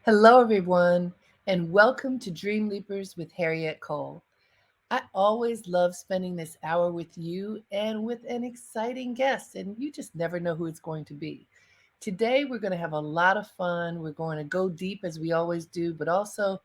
Hello, everyone, and welcome to Dreamleapers with Harriette Cole. I always love spending this hour with you and with an exciting guest, and you just never know who it's going to be. Today, we're going to have a lot of fun. We're going to go deep as we always do, but also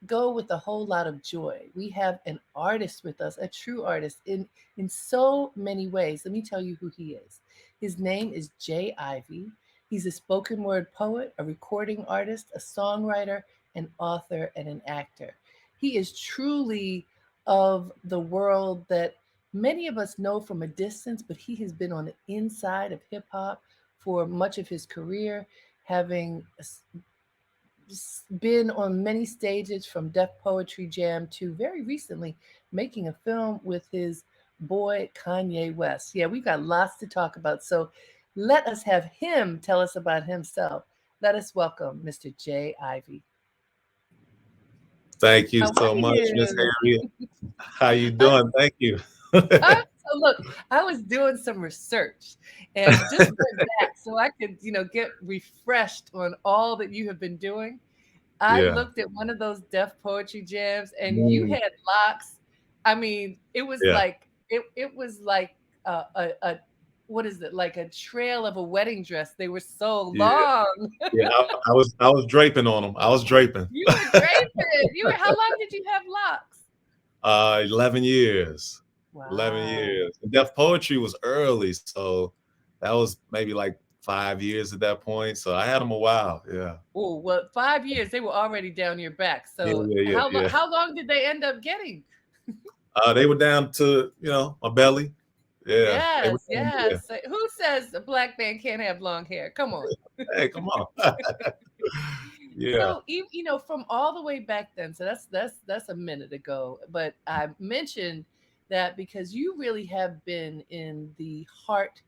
go with a whole lot of joy. We have an artist with us, a true artist in so many ways. Let me tell you who he is. His name is Jay Ivy. He's a spoken word poet, a recording artist, a songwriter, an author, and an actor. He is truly of the world that many of us know from a distance, but he has been on the inside of hip hop for much of his career, having been on many stages from Def Poetry Jam to very recently making a film with his boy Kanye West. Yeah, we got lots to talk about. So let us have him tell us about himself. Let us welcome Mr. Jay Ivy. Thank you How are so much, Miss you? Harriet. How you I'm, doing? Thank you. so look, I was doing some research and just went back so I could, get refreshed on all that you have been doing. I Yeah. looked at one of those Def Poetry Jams and you Mm, had locks. I mean, yeah. it was like a what is it? Like a trail of a wedding dress. They were so Yeah. long. Yeah. I was draping on them. I was draping. You were draping. You were how long did you have locks? 11 years. 11 Wow. years. And Deaf Poetry was early, so that was maybe like 5 years at that point. So I had them a while. Yeah. Oh, well, 5 years they were already down your back. Yeah. So Yeah. Yeah. Yeah. how long did they end up getting? They were down to my belly. Yeah. They were Yes, down yes. there. Who says a black man can't have long hair? Come on. Hey, come on. Yeah. So from all the way back then, so that's a minute ago. But I mentioned that because you really have been in the heart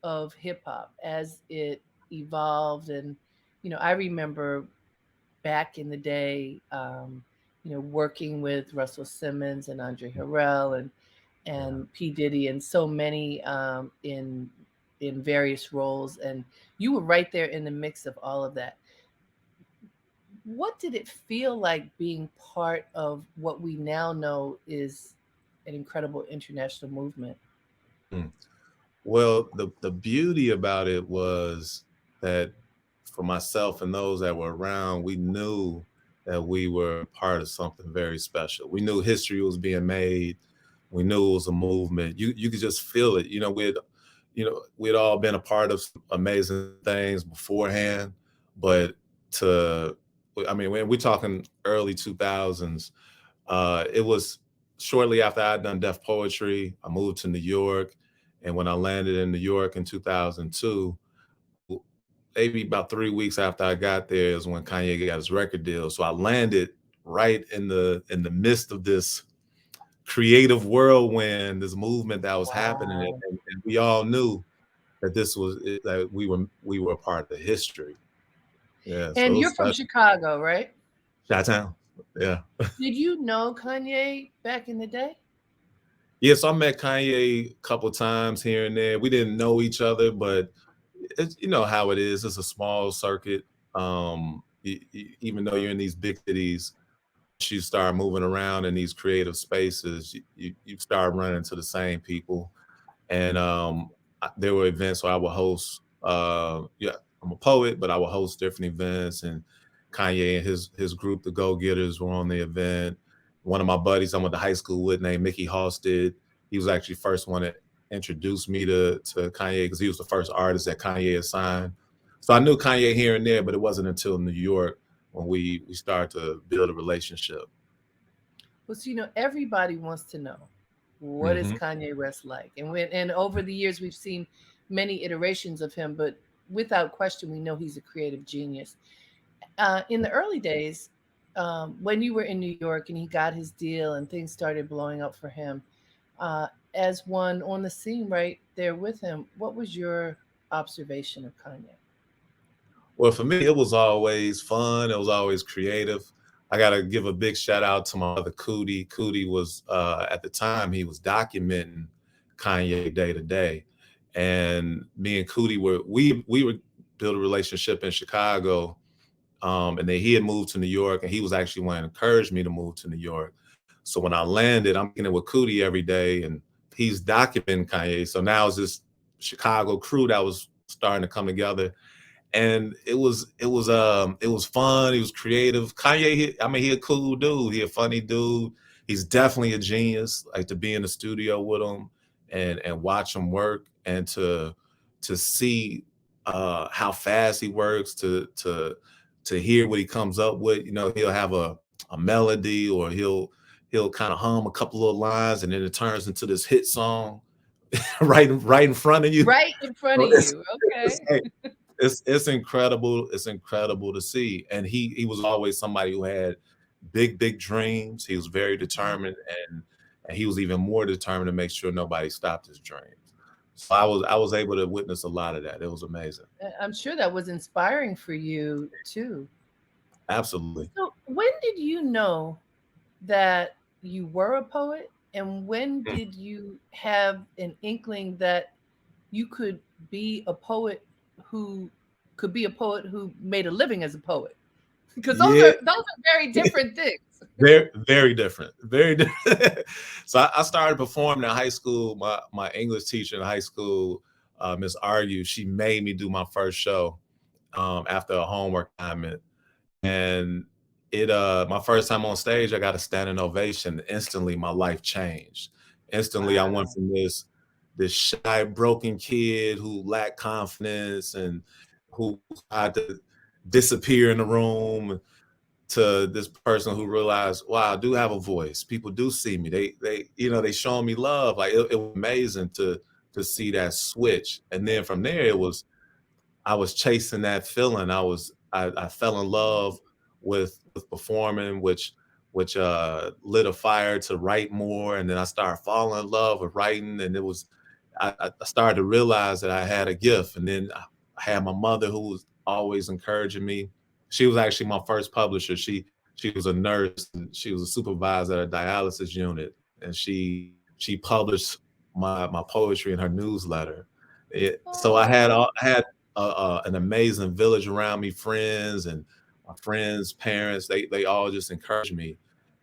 of hip hop as it evolved, and I remember back in the day, working with Russell Simmons and Andre Harrell Yeah. and P Diddy and so many in various roles, and you were right there in the mix of all of that. What did it feel like being part of what we now know is an incredible international movement? Mm. Well, the beauty about it was that for myself and those that were around, we knew that we were part of something very special. We knew history was being made. We knew it was a movement. You could just feel it. We'd all been a part of some amazing things beforehand, but to I mean, when we're talking early 2000s, it was shortly after I'd done Deaf Poetry. I moved to New York. And when I landed in New York in 2002, maybe about 3 weeks after I got there is when Kanye got his record deal. So I landed right in the midst of this creative whirlwind, this movement that was happening, Wow. and we all knew that that we were a part of history. Yeah, so And it was you're from special. Chicago, right? Chi-town. Yeah. Did you know Kanye back in the day? Yes, I met Kanye a couple times here and there. We didn't know each other, but you know how it is. It's a small circuit. Even though you're in these big cities, once you start moving around in these creative spaces, you start running into the same people. And there were events where I would host. Yeah, I'm a poet, but I would host different events. And Kanye and his group, the Go Getters, were on the event. One of my buddies I went to high school with, named Mickey Halstead, he was actually the first one that introduced me to Kanye because he was the first artist that Kanye had signed. So I knew Kanye here and there, but it wasn't until New York when we started to build a relationship. Well, so, everybody wants to know what is Hmm. Kanye West like, and over the years we've seen many iterations of him, but without question we know he's a creative genius. In the early days, when you were in New York and he got his deal and things started blowing up for him, uh, as one on the scene right there with him, what was your observation of Kanye? Well, for me, it was always fun. It was always creative. I got to give a big shout out to my brother Cootie. Cootie was at the time he was documenting Kanye day to day, and me and Cootie were we would build a relationship in Chicago And then he had moved to New York, and he was actually one that encouraged me to move to New York. So when I landed, I'm getting with Cootie every day, and he's documenting Kanye. So now it's this Chicago crew that was starting to come together, and it was fun. He was creative. Kanye, I mean, he a cool dude. He a funny dude. He's definitely a genius. Like to be in the studio with him and watch him work, and to see how fast he works, to hear what he comes up with. You know, he'll have a melody, or he'll kind of hum a couple little lines, and then it turns into this hit song right in front of you. Right in front So of you. it's Okay. like it's incredible. It's incredible to see. And he was always somebody who had big dreams. He was very Mhm. determined, and he was even more determined to make sure nobody stopped his dreams. So I was able to witness a lot of that. It was amazing. I'm sure that was inspiring for you too. Absolutely. So, when did you know that you were a poet, and when Mm. did you have an inkling that you could be a poet who who made a living as a poet? Because Yeah, those are very different things. very different. Very different. So I started performing in high school. My English teacher in high school, Miss Argue, she made me do my first show after a homework assignment. And it my first time on stage, I got a standing ovation. Instantly my life changed. Instantly I went Wow. from this shy broken kid who lacked confidence and who had to disappear in the room, to this person who realized, wow, I do have a voice. People do see me. They showing me love. Like it was amazing to see that switch. And then from there I was chasing that feeling. I fell in love with performing, which lit a fire to write more. And then I started falling in love with writing. And I started to realize that I had a gift. And then I had my mother, who was always encouraging me. She was actually my first publisher. She was a nurse, and she was a supervisor at a dialysis unit, and she published my poetry in her newsletter. So Oh, I had an amazing village around me, friends, and my friends' parents. They all just encouraged me,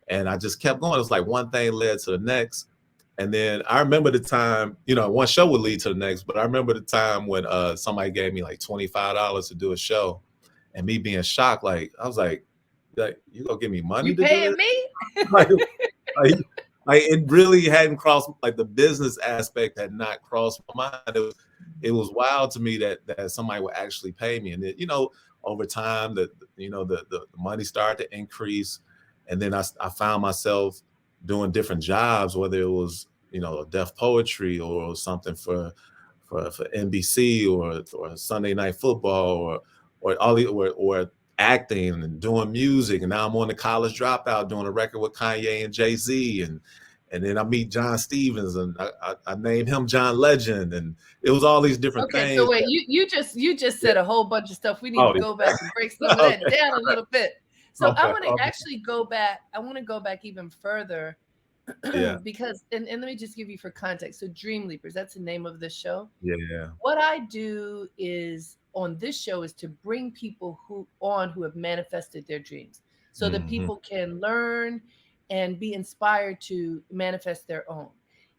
and I just kept going. It's like one thing led to the next, and then I remember the time. One show would lead to the next, but I remember the time when somebody gave me like $25 to do a show, and me being shocked. Like I was like you gonna give me money you to do paying this? me? like, like, like it really hadn't crossed, like the business aspect had not crossed my mind. It was wild to me that somebody would actually pay me. And then, over time, the money started to increase, and then I found myself doing different jobs, whether it was deaf poetry, or something for NBC, or Sunday Night Football, or all the or acting and doing music. And now I'm on the College Dropout doing a record with Kanye and Jay-Z, and then I meet John Stevens, and I named him John Legend, and it was all these different Okay, so things. wait, you just Yeah. said a whole bunch of stuff. We need Oh, to go yeah. back and break some of that Okay. down a little bit. So I Okay. want to Okay. actually go back. I want to go back even further Yeah. because and let me just give you for context. So Dreamleapers, that's the name of this show. Yeah. What I do is on this show is to bring people who have manifested their dreams so that Hmm. people can learn and be inspired to manifest their own.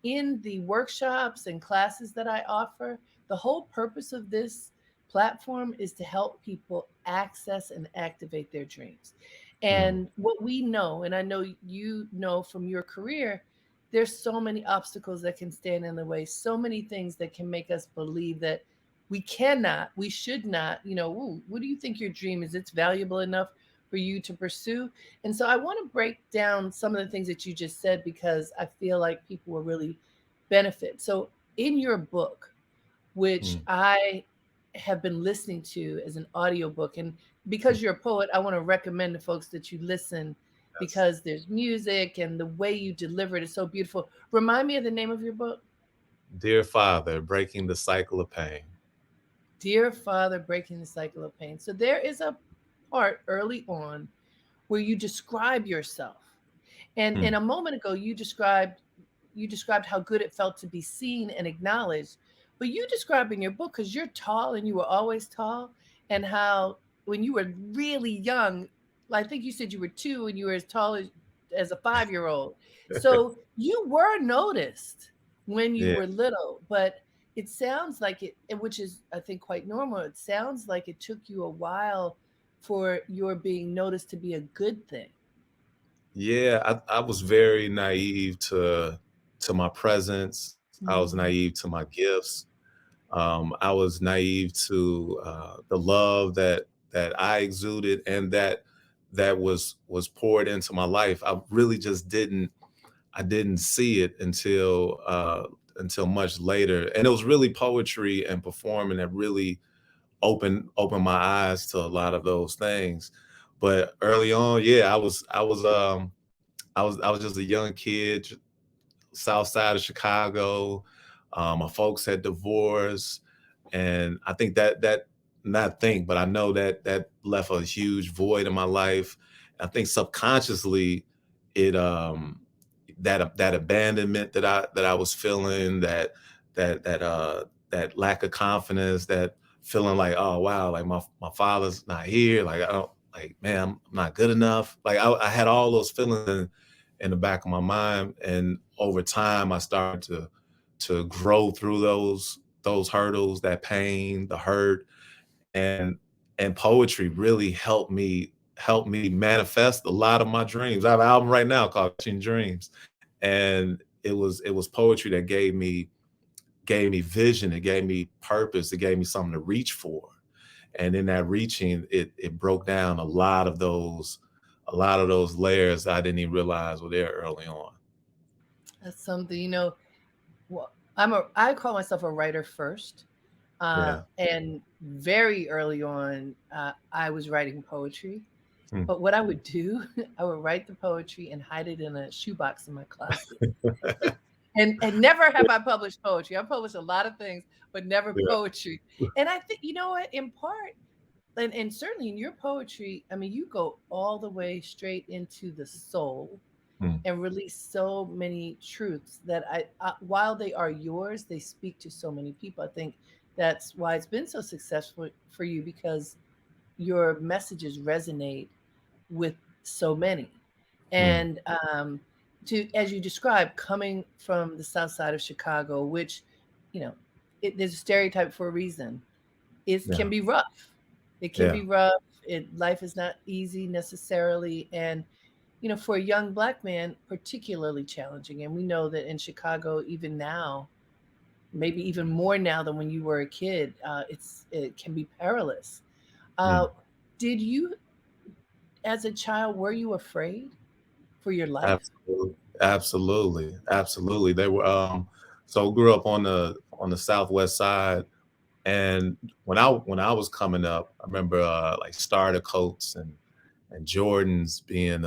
In the workshops and classes that I offer, the whole purpose of this platform is to help people access and activate their dreams. Mm. And what we know, and I know you know from your career, there's so many obstacles that can stand in the way, so many things that can make us believe that we should not, ooh, what do you think your dream is? It's valuable enough for you to pursue. And so I want to break down some of the things that you just said because I feel like people will really benefit. So in your book, which Mm. I have been listening to as an audiobook, and because you're a poet, I want to recommend to folks that you listen Yes. because there's music and the way you deliver it is so beautiful. Remind me of the name of your book. Dear Father, breaking the cycle of pain. Dear Father, Breaking the Cycle of Pain. So there is a part early on where you describe yourself. And Mm. a moment ago you described how good it felt to be seen and acknowledged. But you describe in your book, because you're tall and you were always tall, and how when you were really young. I think you said you were 2 and you were as tall as a 5-year-old. So you were noticed when you Yeah. were little, but it sounds like which is I think quite normal. It sounds like it took you a while for your being noticed to be a good thing. Yeah, I was very naive to my presence. I was Mm. naive to my gifts. I was naive to the love that I exuded and that was poured into my life. I really just didn't see it until much later, and it was really poetry and performing that really opened my eyes to a lot of those things. But early on, yeah, I was just a young kid, south side of Chicago. My folks had divorced, and I think that not think, but I know that left a huge void in my life. I think subconsciously, it that abandonment that I was feeling, that lack of confidence, that feeling like, oh wow, like my father's not here, like I don't like, man, I'm not good enough. Like I had all those feelings in the back of my mind, and over time I started to grow through those hurdles, that pain, the hurt, and poetry really helped me manifest a lot of my dreams. I have an album right now called Catching Dreams, and it was poetry that gave me vision, it gave me purpose, it gave me something to reach for. And in that reaching, it broke down a lot of those layers that I didn't even realize were there early on. That's something, well, I call myself a writer first. Yeah. And very early on, I was writing poetry. Mm. But what I would do, I would write the poetry and hide it in a shoebox in my closet. And never have I published poetry. I published a lot of things, but never Yeah. poetry. And I think, you know what, in part, and certainly in your poetry, I mean, you go all the way straight into the soul Mm. and release so many truths that while they are yours, they speak to so many people. I think that's why it's been so successful for you, because your messages resonate with so many. Mm. And to, as you described, coming from the south side of Chicago, which, you know, there's a stereotype for a reason. It can Yeah. be rough. It can Yeah. be rough. Life is not easy necessarily. And, for a young black man, particularly challenging. And we know that in Chicago, even now, maybe even more now than when you were a kid, it can be perilous. Uh, Mm. did you, as a child, were you afraid for your life? Absolutely. Absolutely. Absolutely. They were so grew up on the southwest side. And when I was coming up, I remember like starter coats and Jordans being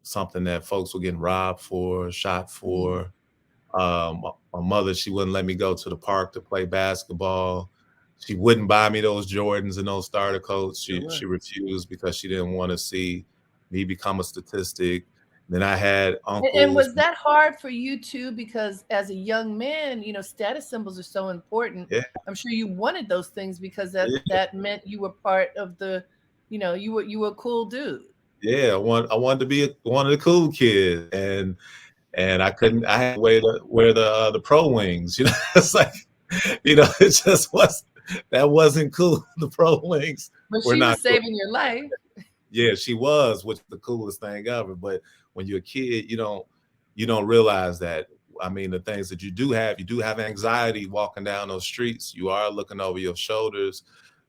something that folks were getting robbed for, shot Mm, for. My mother, she wouldn't let me go to the park to play basketball. She wouldn't buy me those Jordans and those starter coats. She sure. refused because she didn't want to see me become a statistic. Then I had And uncles. was that hard for you too? Because as a young man, status symbols are so important. Yeah, I'm sure you wanted those things because that yeah, that meant you were part of you were a cool dude. yeah. I wanted to be one of the cool kids, and I couldn't. I had to wear the pro wings. It's like, it just was that wasn't cool. The pro wings But were she not was cool. saving your life. Yeah, she was, which is the coolest thing ever. But when you're a kid, you don't realize that. I mean, the things that you do have anxiety walking down those streets. You are looking over your shoulders.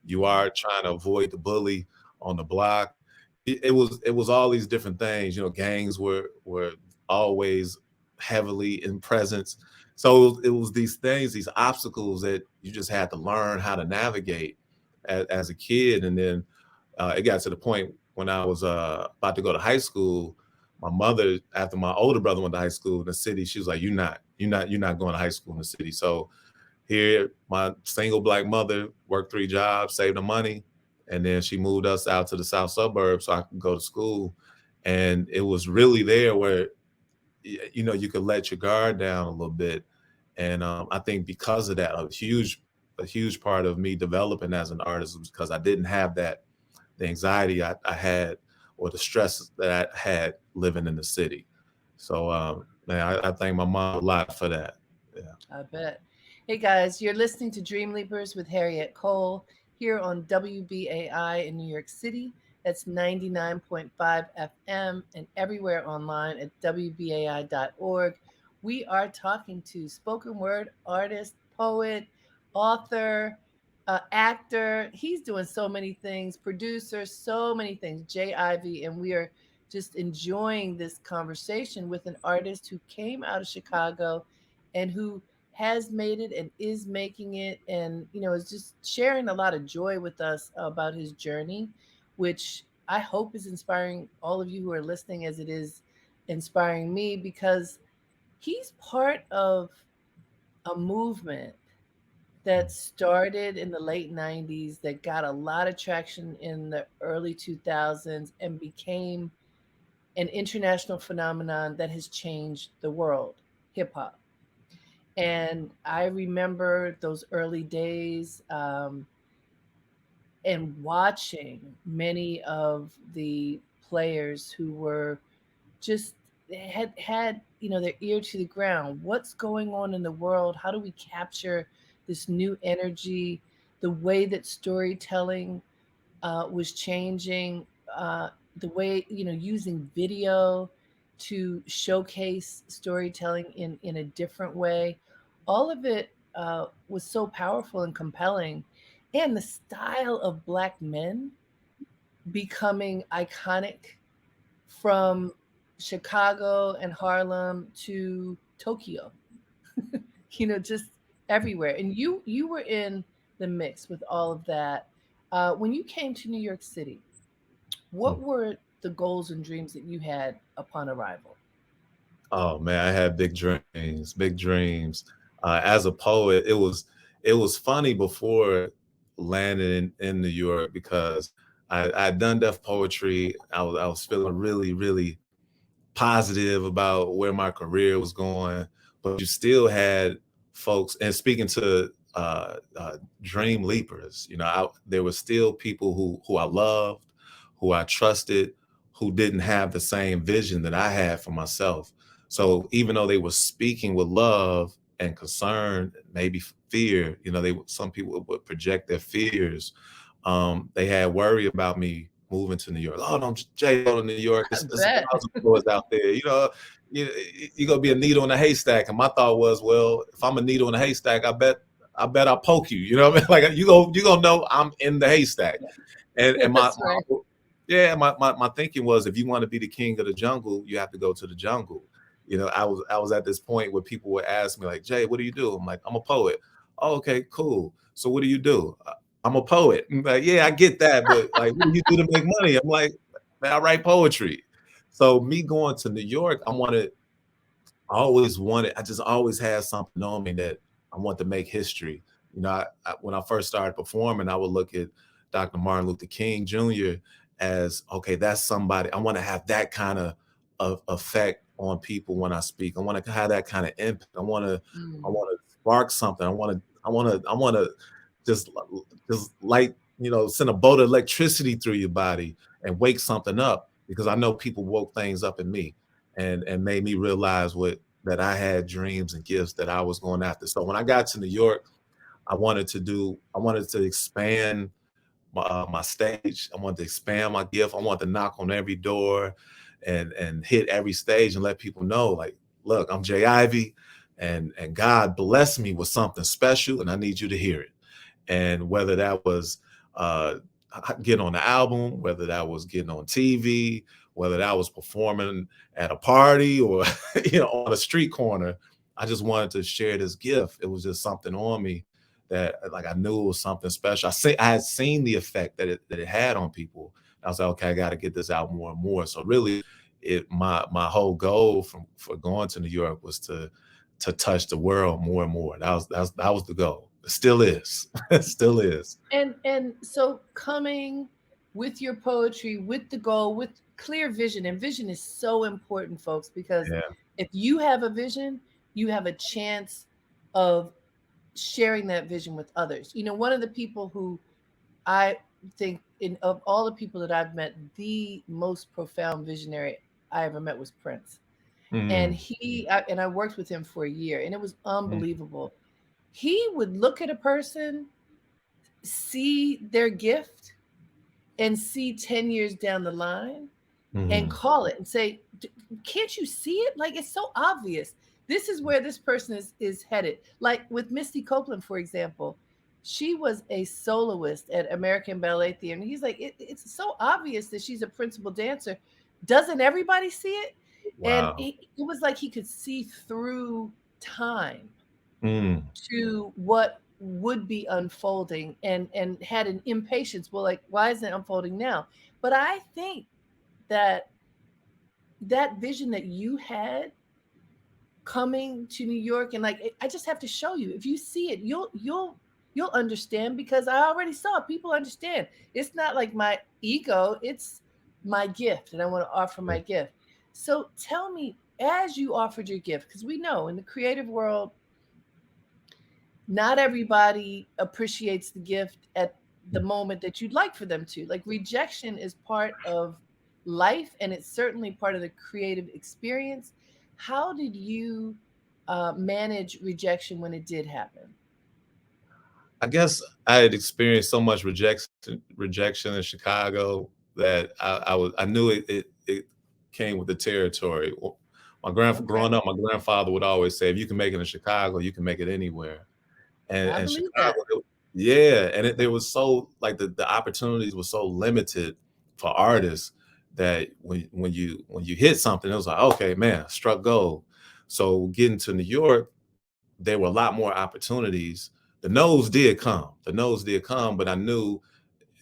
You are trying to avoid the bully on the block. It was all these different things. Gangs were always heavily in presence. So it was these things, these obstacles that you just had to learn how to navigate as a kid. And then it got to the point when I was about to go to high school. My mother, after my older brother went to high school in the city, she was like, "You're not going to high school in the city." So here, my single black mother worked 3 jobs, saved the money, and then she moved us out to the south suburbs so I could go to school. And it was really there where you could let your guard down a little bit. And I think because of that, a huge part of me developing as an artist was because I didn't have the anxiety I had or the stress that I had living in the city. So, man, I thank my mom a lot for that. Yeah. I bet. Hey guys, you're listening to Dreamleapers with Harriette Cole here on WBAI in New York City. That's 99.5 FM and everywhere online at WBAI.org. We are talking to spoken word artist, poet, author, actor. He's doing so many things, producer, so many things, Jay Ivy, and we are just enjoying this conversation with an artist who came out of Chicago and who has made it and is making it, and is just sharing a lot of joy with us about his journey, which I hope is inspiring all of you who are listening as it is inspiring me, because he's part of a movement that started in the late 90s that got a lot of traction in the early 2000s and became an international phenomenon that has changed the world: hip hop. And I remember those early days, and watching many of the players who were just had their ear to the ground. What's going on in the world? How do we capture this new energy? The way that storytelling was changing, uh, the way, using video to showcase storytelling in a different way. All of it was so powerful and compelling. And the style of black men becoming iconic from Chicago and Harlem to Tokyo, just everywhere. And you were in the mix with all of that. When you came to New York City, what were the goals and dreams that you had upon arrival? Oh man, I had big dreams, big dreams. As a poet, it was funny before landing in New York because I'd done deaf poetry. I was feeling really, really positive about where my career was going, but you still had folks. And speaking to dream leapers, there were still people who I loved, who I trusted, who didn't have the same vision that I had for myself. So even though they were speaking with love and concern, maybe fear, some people would project their fears. They had worry about me moving to New York. Oh, don't Jay go to New York. I It's a bet. thousand doors out there. You, you're gonna be a needle in a haystack. And my thought was, well, if I'm a needle in a haystack, I bet I'll poke you. You know what I mean? Like you gonna know I'm in the haystack. And That's right. yeah, my thinking was, if you want to be the king of the jungle, you have to go to the jungle. I was at this point where people would ask me like, Jay, what do you do? I'm like, I'm a poet. Oh, okay, cool. So what do you do? I'm a poet. I'm like, yeah, I get that, but like, what do you do to make money? I'm like, man, I write poetry. So me going to New York, I just always had something on me that I want to make history. When I first started performing, I would look at Dr. Martin Luther King Jr. as, okay, that's somebody. I want to have that kind of effect on people when I speak. I want to have that kind of impact. I Mm. want to spark something. I want to just just light, send a bolt of electricity through your body and wake something up, because I know people woke things up in me and made me realize what that I had dreams and gifts that I was going after. So when I got to New York, I wanted to expand my stage. I wanted to expand my gift. I wanted to knock on every door and hit every stage and let people know, like, look, I'm Jay Ivy, and God blessed me with something special, and I need you to hear it. And whether that was uh, getting on the album, whether that was getting on TV, whether that was performing at a party or on a street corner, I just wanted to share this gift. It was just something on me that, like, I knew it was something special. I had seen the effect that it had on people. I was like, okay, I got to get this out more and more. So really, my whole goal for going to New York was to touch the world more and more. That was the goal. It still is. It still is. And so coming with your poetry, with the goal, with clear vision, and vision is so important, folks, because Yeah. if you have a vision, you have a chance of sharing that vision with others. One of the people who I think in of all the people that I've met, the most profound visionary I ever met was Prince. And Mm, I worked with him for a year, and it was mm, unbelievable. He would look at a person, see their gift, and see 10 years down the line and mm, call it and say, Can't you see it? Like, it's so obvious. This is where this person is headed." Like with Misty Copeland, for example, she was a soloist at American Ballet Theater. And he's like, It's so obvious that she's a principal dancer. Doesn't everybody see it? And wow. it was like he could see through time Mm. to what would be unfolding, and had an impatience. Well, like, why isn't it unfolding now? But I think that that vision that you had coming to New York, and like, I just have to show you. If you see it, you'll understand, because I already saw people understand. It's not like my ego, it's my gift, and I want to offer my gift. So tell me, as you offered your gift, because we know in the creative world, not everybody appreciates the gift at the moment that you'd like for them to. Like, rejection is part of life, and it's certainly part of the creative experience. How did you manage rejection when it did happen? I guess I had experienced so much rejection in Chicago that I knew it came with the territory. Well, Okay, growing up, my grandfather would always say, "If you can make it in Chicago, you can make it anywhere." I And believe Chicago, that. yeah, and there was so like the opportunities were so limited for artists that when you hit something, it was like, okay, man, struck gold. So getting to New York, there were a lot more opportunities. The no's did come. The no's did come, but I knew,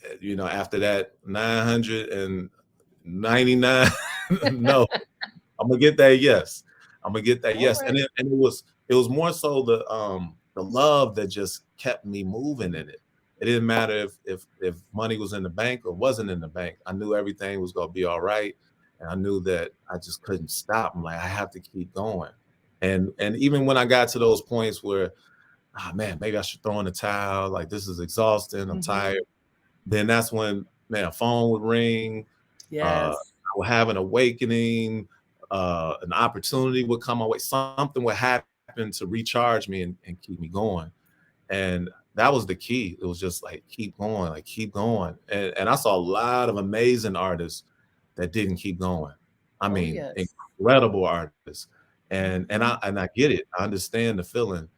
after that 999 no, I'm gonna get that yes. I'm gonna get that All yes. And right. it was more so the love that just kept me moving in it. It didn't matter if money was in the bank or wasn't in the bank. I knew everything was gonna be all right. And I knew that I just couldn't stop. I'm like, I have to keep going. And even when I got to those points where, man, maybe I should throw in the towel, like this is exhausting, I'm Hmm. tired. Then that's when, man, a phone would ring, Yes. I would have an awakening, an opportunity would come my way, something would happen to recharge me and keep me going. And that was the key. It was just like keep going, like keep going. And I saw a lot of amazing artists that didn't keep going. I Oh, mean, yes. incredible artists. Hmm. And I get it. I understand the feeling.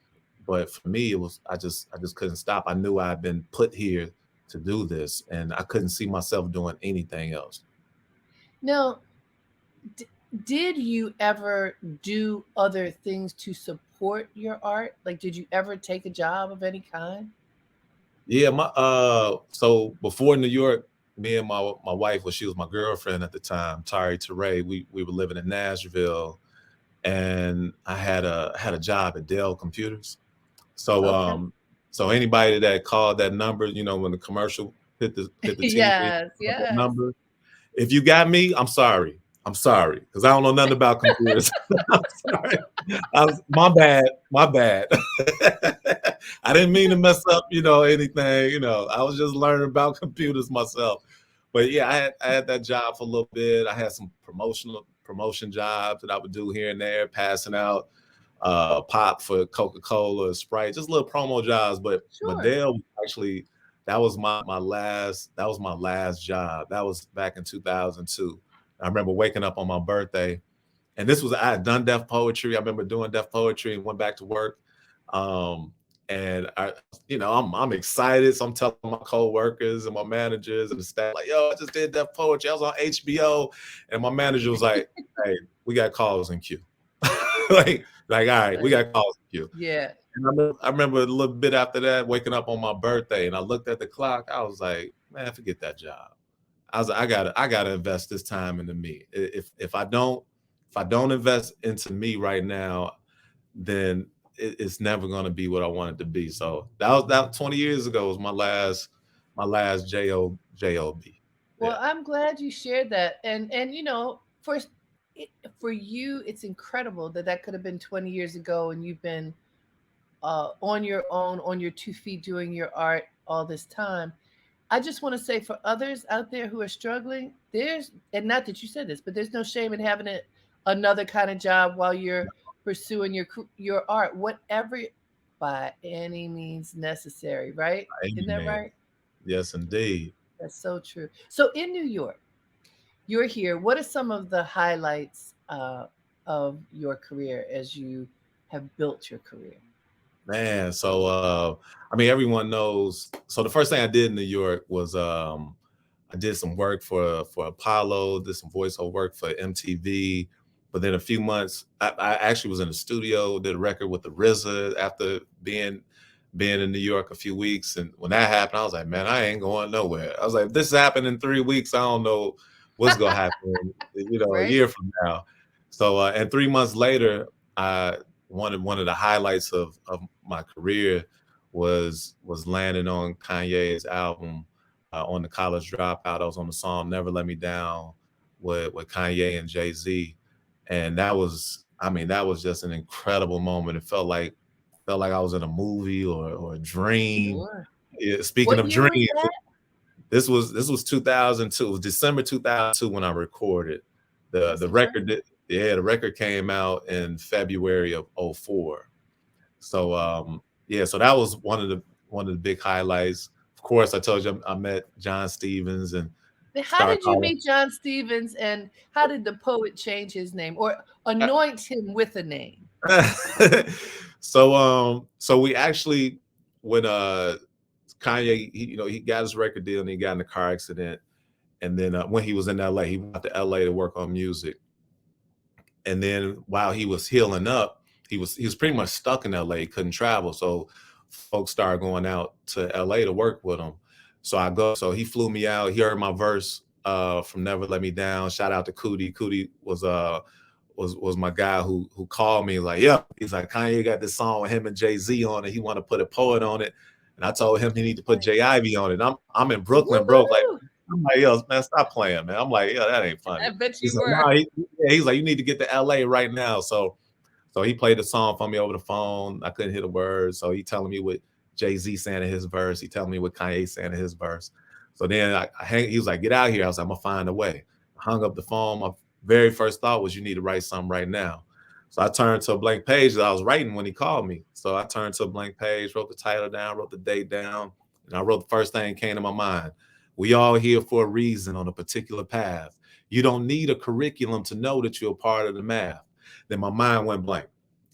But for me, it was I just couldn't stop. I knew I'd been put here to do this, and I couldn't see myself doing anything else. Now, d- did you ever do other things to support your art? Like, did you ever take a job of any kind? Yeah, so before New York, me and my wife, well, she was my girlfriend at the time, Tari Teray, we were living in Nashville, and I had a job at Dell Computers. So Okay. anybody that called that number, when the commercial hit the TV, Yes, that yes. number, if you got me, I'm sorry. I'm sorry because I don't know nothing about computers. I'm sorry. My bad. My bad. I didn't mean to mess up, anything. I was just learning about computers myself. But yeah, I had that job for a little bit. I had some promotion jobs that I would do here and there, passing out pop for Coca-Cola, Sprite, just little promo jobs. But Sure. Dale was actually that was my last job. That was back in 2002. I remember waking up on my birthday, and I had done deaf poetry. I remember doing deaf poetry and went back to work. Um, and I'm excited. So I'm telling my coworkers and my managers and the staff, like, yo, I just did deaf poetry. I was on HBO. And my manager was like, hey, we got calls in queue. like, all right, we Right. got calls in queue. Yeah. And I remember a little bit after that, waking up on my birthday, and I looked at the clock. I was like, man, forget that job. I was like, I gotta invest this time into me. If I don't invest into me right now, then it's never gonna be what I want it to be. So that 20 years ago was my last job. Yeah. Well, I'm glad you shared that. And it, for you, it's incredible that that could have been 20 years ago, and you've been on your own, on your 2 feet, doing your art all this time. I just want to say for others out there who are struggling, there's, and not that you said this, but there's no shame in having another kind of job while you're pursuing your art, whatever, by any means necessary, right? Isn't that Amen. right? Yes, indeed. That's so true. So in New York, you're here. What are some of the highlights of your career as you have built your career? Man, so I mean, everyone knows. So the first thing I did in New York was I did some work for Apollo, did some voiceover work for MTV. But then a few months, I actually was in the studio, did a record with the RZA after being in New York a few weeks. And when that happened, I was like, man, I ain't going nowhere. I was like, if this happened in 3 weeks, I don't know what's gonna happen, a Right? year from now. So and 3 months later, I one of the highlights of my career was landing on Kanye's album on the College Dropout. I was on the song "Never Let Me Down" with Kanye and Jay-Z, and that was, I mean, that was just an incredible moment. It felt like I was in a movie or a dream. Sure. Yeah, speaking What of year was dreams, that? this was 2002. It was December 2002 when I recorded That's the record. incredible. Yeah, the record came out in February of '04. So yeah, so that was one of the big highlights. Of course, I told you I met John Stevens and How started did you calling. meet John Stevens, and how did the poet change his name or anoint him with a name? So we actually, when Kanye, he got his record deal and he got in a car accident, and then when he was in LA, he went to LA to work on music. And then while he was healing up, he was pretty much stuck in LA, couldn't travel. So folks started going out to LA to work with him. So he flew me out. He heard my verse from Never Let Me Down. Shout out to Cootie. Cootie was my guy who called me like, yeah, he's like, Kanye got this song with him and Jay-Z on it. He want to put a poet on it. And I told him he need to put J Nice. Ivy on it. I'm in Brooklyn, broke. Like, Woohoo! I'm like, yo, man, stop playing, man. I'm like, yeah, that ain't I funny. bet He's you like, were. nah, he's like, you need to get to LA right now. So he played the song for me over the phone. I couldn't hit a word. So he telling me what Jay-Z saying in his verse. He telling me what Kanye saying in his verse. So then he was like, get out here. I was like, I'm gonna find a way. I hung up the phone. My very first thought was, you need to write something right now. So I turned to a blank page that I was writing when he called me. So I turned to a blank page, wrote the title down, wrote the date down, and I wrote the first thing that came to my mind. We all here for a reason on a particular path. You don't need a curriculum to know that you're a part of the math. Then my mind went blank.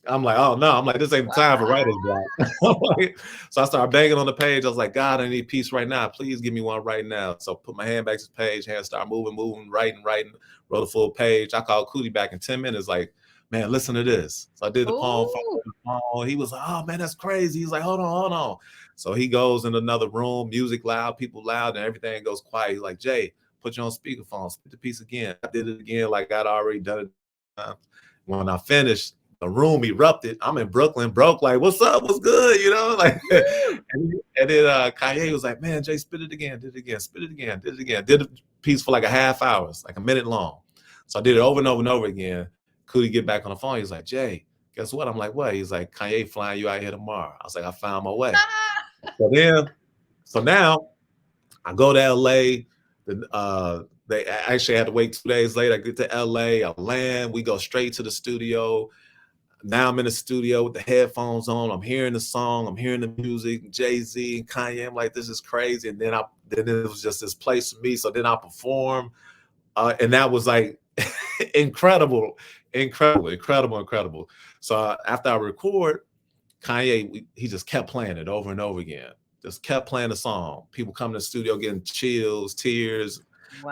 I'm like, oh no, I'm like, this ain't the time for writer's block. So I started banging on the page. I was like, God, I need peace right now. Please give me one right now. So put my hand back to the page, hand start moving, writing, wrote a full page. I called Cootie back in 10 minutes, like, man, listen to this. So I did the poem for Oh, him on the phone. He was like, oh man, that's crazy. He's like, hold on. So he goes in another room, music loud, people loud, and everything goes quiet. He's like, Jay, put you on speakerphone, spit the piece again. I did it again like I'd already done it. When I finished, the room erupted. I'm in Brooklyn, broke, like, what's up? What's good? Like, woo! and then Kanye was like, man, Jay, spit it again, did it again, spit it again, did it again. Did the piece for like a half hour, like a minute long. So I did it over and over and over again. Cootie get back on the phone. He's like, Jay, guess what? I'm like, what? He's like, Kanye flying you out here tomorrow. I was like, I found my way. So then, so now I go to LA. They actually had to wait 2 days later. I get to LA, I land, we go straight to the studio. Now I'm in the studio with the headphones on. I'm hearing the song, I'm hearing the music, Jay-Z and Kanye. I'm like, this is crazy. And then it was just this place for me. So then I perform. And that was like incredible, incredible. So after I record, Kanye, he just kept playing it over and over again. Just kept playing the song. People come to the studio getting chills, tears.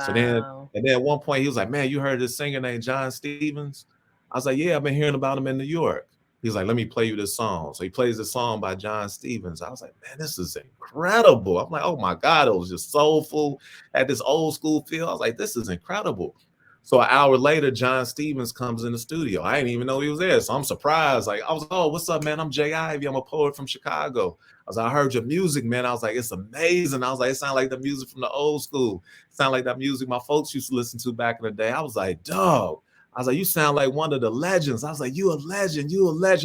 So then, Wow. and then at one point he was like, man, you heard this singer named John Stevens? I was like, yeah, I've been hearing about him in New York. He's like, let me play you this song. So he plays this song by John Stevens. I was like, man, this is incredible. I'm like, oh my God, it was just soulful, had this old school feel. I was like, this is incredible. So an hour later, John Stevens comes in the studio. I didn't even know he was there. So I'm surprised. Like, I was like, oh, what's up, man? I'm Jay Ivy. I'm a poet from Chicago. I was like, I heard your music, man. I was like, it's amazing. I was like, it sounds like the music from the old school. It sounds like that music my folks used to listen to back in the day. I was like, dog. I was like, you sound like one of the legends. I was like, you a legend.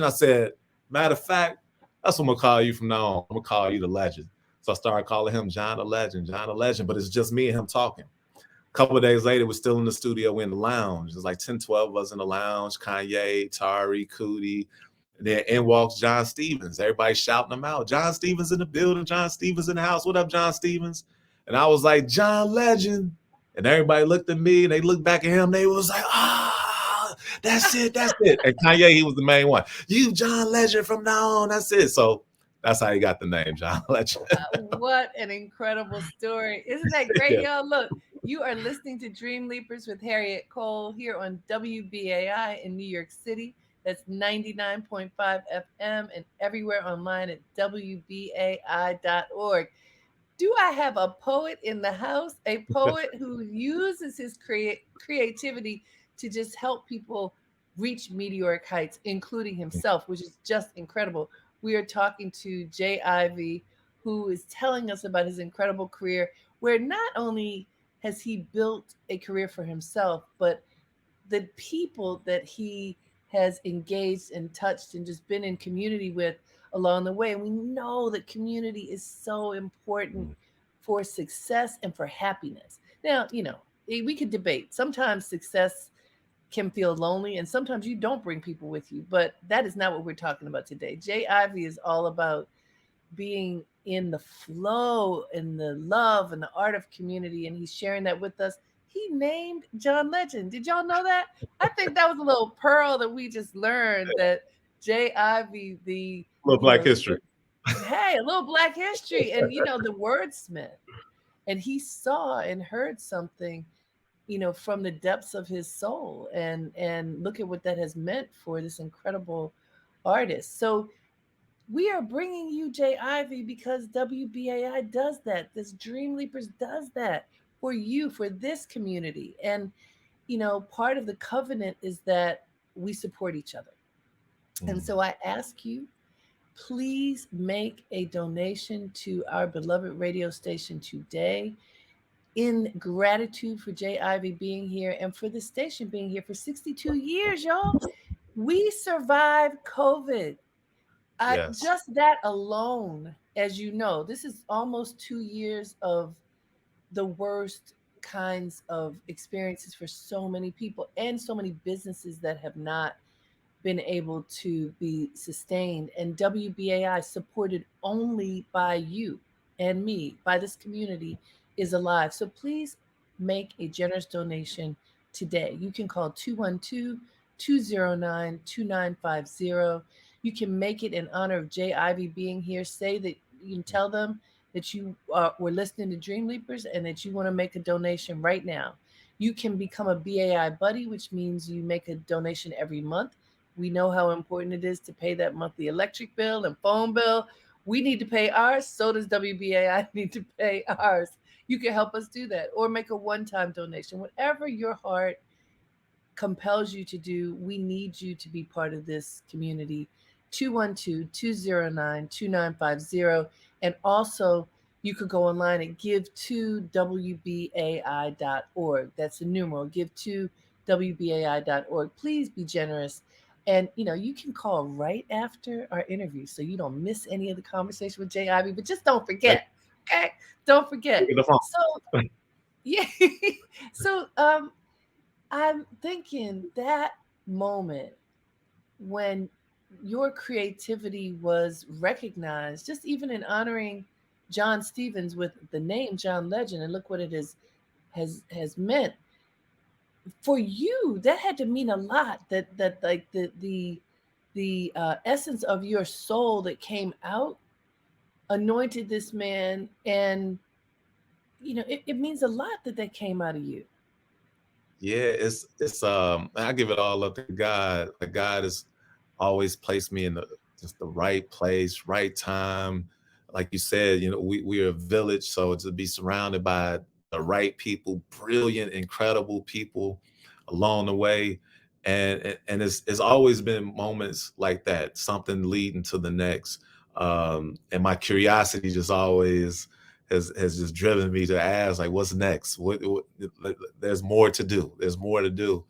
I said, matter of fact, that's what I'm gonna call you from now on. I'm gonna call you the legend. So I started calling him John the Legend, John the Legend, but it's just me and him talking. A couple of days later, we're still in the studio. We're in the lounge. There's like 10, 12 of us in the lounge. Kanye, Tari, Cootie. And then in walks John Stevens. Everybody shouting him out. John Stevens in the building. John Stevens in the house. What up, John Stevens? And I was like, John Legend. And everybody looked at me and they looked back at him. They was like, ah, that's it, that's it. And Kanye, he was the main one. You, John Legend, from now on. That's it. So that's how he got the name, John Legend. What an incredible story. Isn't that great, Yeah. y'all? Look, you are listening to Dream Leapers with Harriette Cole here on WBAI in New York City. That's 99.5 FM and everywhere online at WBAI.org. Do I have a poet in the house? A poet who uses his creativity to just help people reach meteoric heights, including himself, which is just incredible. We are talking to Jay Ivy, who is telling us about his incredible career, where not only has he built a career for himself, but the people that he has engaged and touched and just been in community with along the way. And we know that community is so important for success and for happiness. Now, we could debate. Sometimes success can feel lonely, and sometimes you don't bring people with you, but that is not what we're talking about today. Jay Ivy is all about being in the flow and the love and the art of community, and he's sharing that with us. He named John Legend. Did y'all know that? I think that was a little pearl that we just learned, that Jay Ivy, the Little you Black know History. hey, a little black history, and the wordsmith, and he saw and heard something, from the depths of his soul, and look at what that has meant for this incredible artist. So we are bringing you Jay Ivy because WBAI does that. This Dream Leapers does that for you, for this community. And, part of the covenant is that we support each other. And Mm, so I ask you, please make a donation to our beloved radio station today in gratitude for Jay Ivy being here and for the station being here for 62 years, y'all. We survived COVID. yes. Just that alone, as you know, this is almost 2 years of the worst kinds of experiences for so many people and so many businesses that have not been able to be sustained. And WBAI, supported only by you and me, by this community, is alive. So please make a generous donation today. You can call 212 209 2950. You can make it in honor of Jay Ivy being here. Say that you can tell them that you were listening to Dream Leapers and that you want to make a donation right now. You can become a BAI buddy, which means you make a donation every month. We know how important it is to pay that monthly electric bill and phone bill. We need to pay ours. So does WBAI need to pay ours. You can help us do that or make a one time donation. Whatever your heart compels you to do, we need you to be part of this community. 212 209 2950. And also, you could go online at give2wbai.org. That's the numeral, give2wbai.org. Please be generous. And you can call right after our interview so you don't miss any of the conversation with Jay Ivy. But just don't Like, forget, okay? Don't forget. pick the phone. So yeah. So I'm thinking that moment when your creativity was recognized, just even in honoring John Stevens with the name John Legend, and look what it has meant for you. That had to mean a lot. That like the essence of your soul that came out anointed this man, and it means a lot that that came out of you. Yeah, it's I give it all up to God. Like God has always placed me in just the right place, right time. Like you said, we're a village, so to be surrounded by the right people, brilliant, incredible people along the way. And it's always been moments like that, something leading to the next. And my curiosity just always has just driven me to ask, like, what's next? What there's more to do. There's more to do.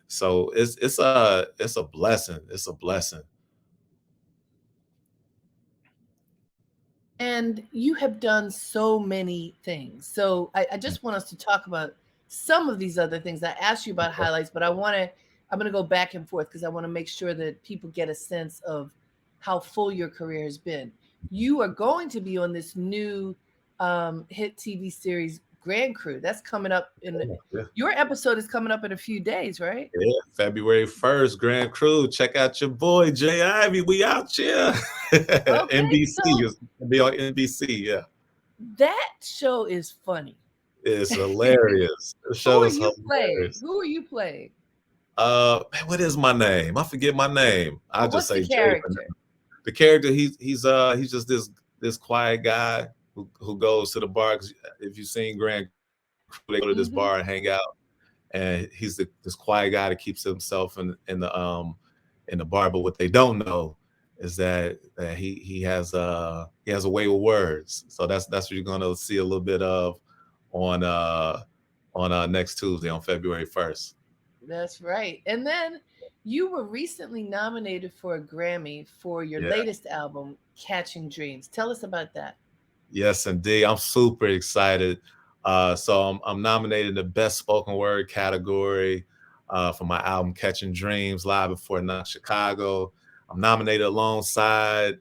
So it's a blessing. It's a blessing. And you have done so many things. So I just want us to talk about some of these other things. I asked you about highlights, but I'm going to go back and forth because I want to make sure that people get a sense of how full your career has been. You are going to be on this new hit TV series, Grand Crew. That's coming up Yeah. your episode is coming up in a few days, right? Yeah, February 1st, Grand Crew. Check out your boy Jay Ivy. We out here. Okay, NBC so is gonna be on NBC. Yeah, that show is funny. it's hilarious. The Who show are is you playing? hilarious. Who are you playing? Man, what is my name? I forget my name. I Well, just what's the say Jay for character? now. The character, he's just this quiet guy who goes to the bar. 'Cause if you've seen Grand Crew, they go to this bar and hang Mhm. out, and he's this quiet guy that keeps himself in the bar. But what they don't know is that he has a way with words. So that's what you're gonna see a little bit of on uh next Tuesday on February 1st. That's right. And then you were recently nominated for a Grammy for your Yeah. latest album, Catching Dreams. Tell us about that. Yes, indeed. I'm super excited. So I'm nominated in the Best Spoken Word category for my album Catching Dreams Live Before Night Chicago. I'm nominated alongside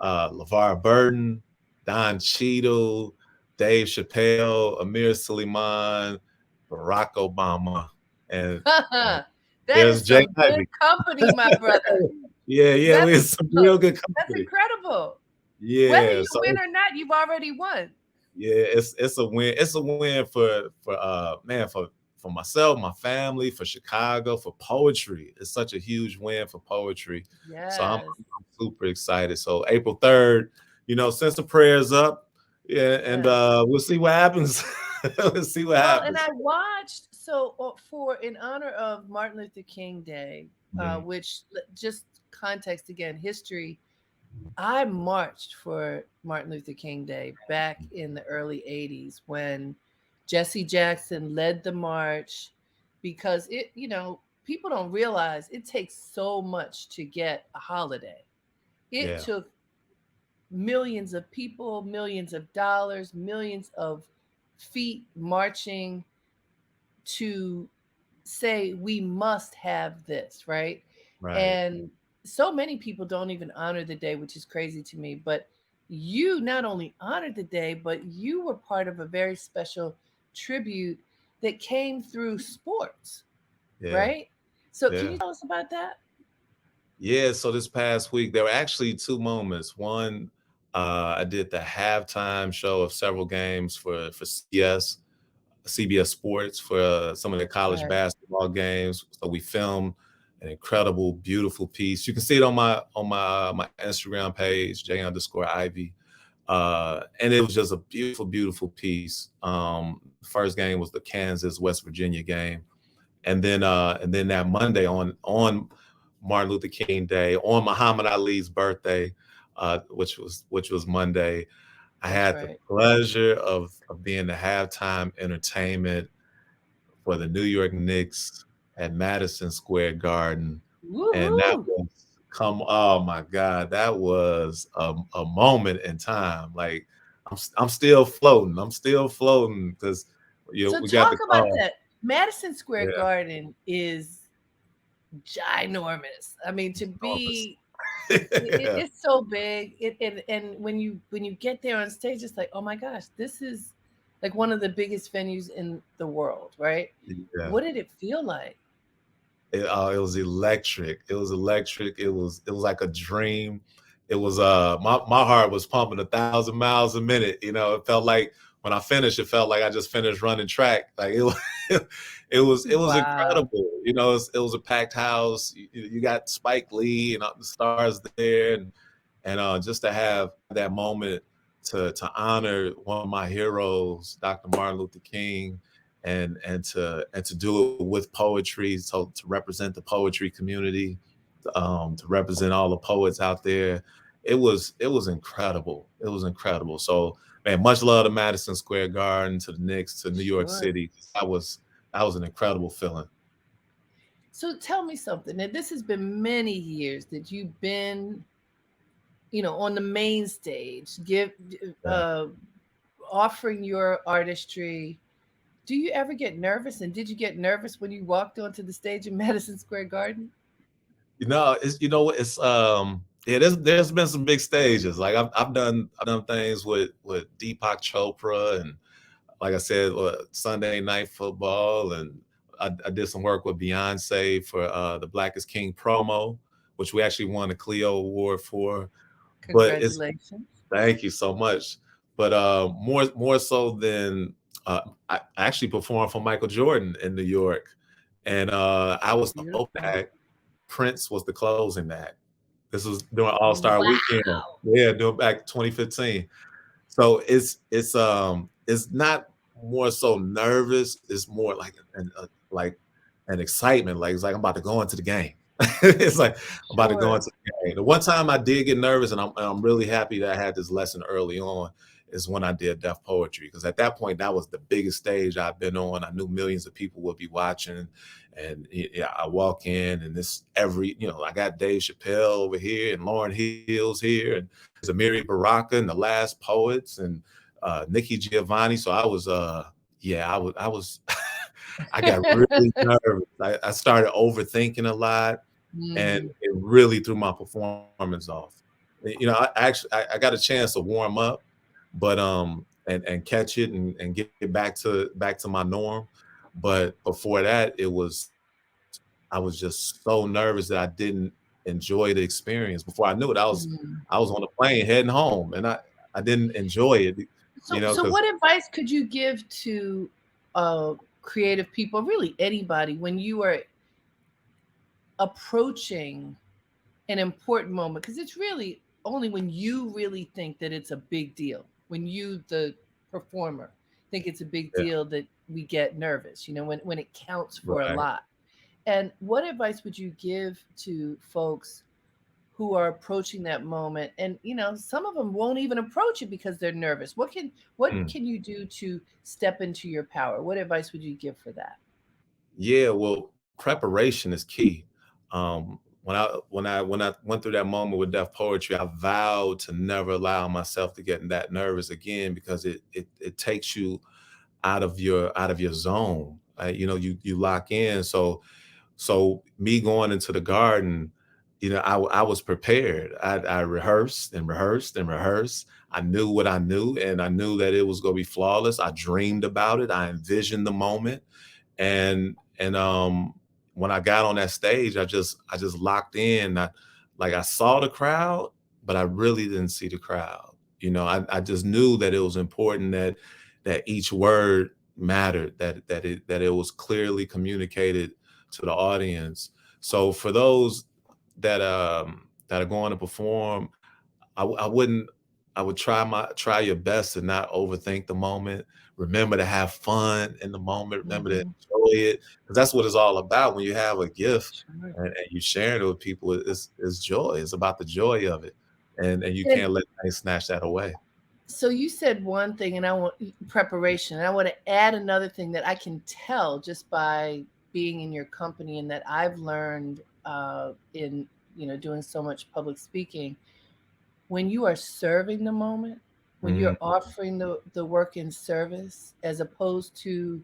LeVar Burton, Don Cheadle, Dave Chappelle, Amir Suleiman, Barack Obama, and That there's is Jay some good Ivy. company, my brother. Yeah, we That's had some look, real good that's company. incredible. Whether Yeah, you so win or not, you've already won. yeah, it's a win. It's a win for man for myself, my family, for Chicago, for poetry. It's such a huge win for poetry. So Yes. I'm super excited. So April 3rd, send some prayers up. Yeah, and Yes. we'll see what happens. We'll see what Well, and happens. I watched for in honor of Martin Luther King Day, Mhm. which just context again, history. I marched for Martin Luther King Day back in the early 80s when Jesse Jackson led the march because people don't realize it takes so much to get a holiday. It Yeah, took millions of people, millions of dollars, millions of feet marching to say we must have this, right? right. And so many people don't even honor the day, which is crazy to me. But you not only honored the day, but you were part of a very special tribute that came through sports, Yeah, right? So, can yeah. you tell us about that? Yeah, so this past week there were actually two moments. One, I did the halftime show of several games for CBS Sports for some of the college Right. basketball games. So we filmed an incredible, beautiful piece. You can see it on my Instagram page, J_Ivy. And it was just a beautiful, beautiful piece. First game was the Kansas West Virginia game, and then that Monday on Martin Luther King Day, on Muhammad Ali's birthday, which was Monday, I That's had the right. pleasure of being the halftime entertainment for the New York Knicks at Madison Square Garden, and that Woohoo! was come. Oh my God, that was a moment in time. Like I'm still floating. I'm still floating because So, we got talk the about call. that. Madison Square Yeah, Garden is ginormous. I mean, to enormous. be it's so big. And when you get there on stage, it's like, oh my gosh, this is like one of the biggest venues in the world, right? Yeah. What did it feel like? It was electric. It was electric. It was like a dream. It was my heart was pumping 1,000 miles a minute. It felt like when I finished, it felt like I just finished running track. Like it was, it was Wow. incredible. It was a packed house. You got Spike Lee and the stars there, and just to have that moment to honor one of my heroes, Dr. Martin Luther King, and to do it with poetry, so to represent the poetry community, to represent all the poets out there. It was incredible. It was incredible. So man, much love to Madison Square Garden, to the Knicks, to New York Sure. City. That was an incredible feeling. So tell me something. Now, this has been many years that you've been, on the main stage, Yeah. uh, offering your artistry, do you ever get nervous? And did you get nervous when you walked onto the stage in Madison Square Garden? It's it's yeah, there's been some big stages. Like I've done things with Deepak Chopra, and like I said, Sunday Night Football, and I did some work with Beyonce for the Black is King promo, which we actually won a Clio Award for. But it's Congratulations. Thank you so much. But more so than I actually performed for Michael Jordan in New York, and I was the open Beautiful. act. Prince was the closing act. This was during All Star Weekend. Wow. Yeah, doing back 2015. So it's not more so nervous. It's more like like an excitement. Like it's like I'm about to go into the game. It's like I'm about to go Sure. into the game. The one time I did get nervous, and I'm really happy that I had this lesson early on, is when I did Deaf Poetry, because at that point that was the biggest stage I've been on. I knew millions of people would be watching, and yeah, I walk in, and this every I got Dave Chappelle over here, and Lauren Hill's here, and there's Amiri Baraka and the Last Poets, and Nikki Giovanni. So I was yeah, I was I got really nervous. I started overthinking a lot, and Mm, it really threw my performance off. I actually I got a chance to warm up, but and catch it, and get back to my norm. But before that, I was just so nervous that I didn't enjoy the experience. Before I knew it, mm. I was on the plane heading home, and I didn't enjoy it, So because what advice could you give to uh, creative people, really anybody, when you are approaching an important moment? Because it's really only when you really think that it's a big deal, when you, the performer, think it's a big yeah, deal, that we get nervous, when it counts for a right. lot. And what advice would you give to folks who are approaching that moment? And some of them won't even approach it because they're nervous. What can you do to step into your power? What advice would you give for that? Yeah, well, preparation is key. When I went through that moment with Deaf Poetry, I vowed to never allow myself to get that nervous again, because it takes you out of your zone. You lock in. So me going into the garden, I was prepared. I rehearsed and rehearsed and rehearsed. I knew what I knew, and I knew that it was going to be flawless. I dreamed about it. I envisioned the moment, and when I got on that stage, I just locked in. I saw the crowd, but I really didn't see the crowd. I just knew that it was important that each word mattered, that it was clearly communicated to the audience. So for those that are going to perform, I wouldn't I would try your best to not overthink the moment. Remember to have fun in the moment. Remember to Hmm. enjoy it, because that's what it's all about. When you have a gift, Sure. and you share it with people, it's joy. It's about the joy of it, and you And can't let things snatch that away. so you said one thing, and I want preparation, and I want to add another thing that I can tell just by being in your company, and that I've learned in doing so much public speaking. When you are serving the moment, when you're Mhm. offering the work in service, as opposed to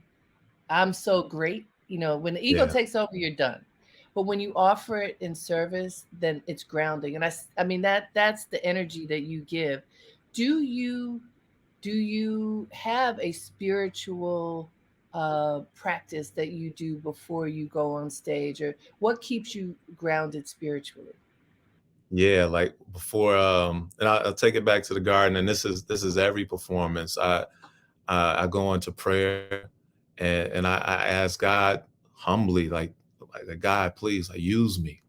I'm so great, when the ego Yeah. takes over, you're done. But when you offer it in service, then it's grounding. And I mean, that's the energy that you give. Do you do you have a spiritual practice that you do before you go on stage, or what keeps you grounded spiritually? Yeah, like before, and I'll take it back to the garden, and this is every performance. I go into prayer, and I ask God humbly, like God, please, like, use me.